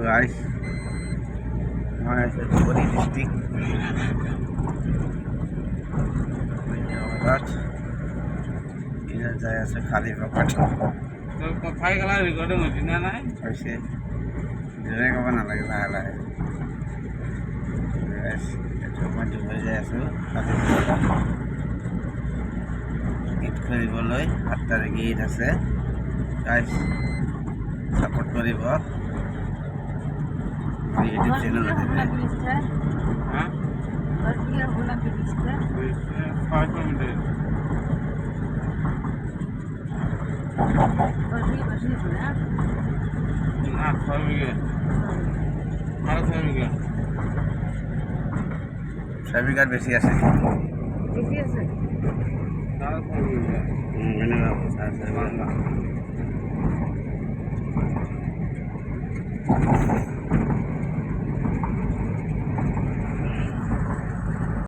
guys Dhubri district যাই আছে খালি পকেট কথাই গেলা ৰেকৰ্ডিং হৈছে নে নাই হৈছে ধীৰে ক'ব নালাগে লাহে লাহে এইটো মই ধুবুৰী যাই আছোঁ খালি ঈদ কৰিবলৈ 7 তাৰিখে ঈদ আছে গাইছ সাপোর্ট করিব ইউটিউব চ্যানেল আছে হ্যাঁ সার্ভিকার বেশি আছে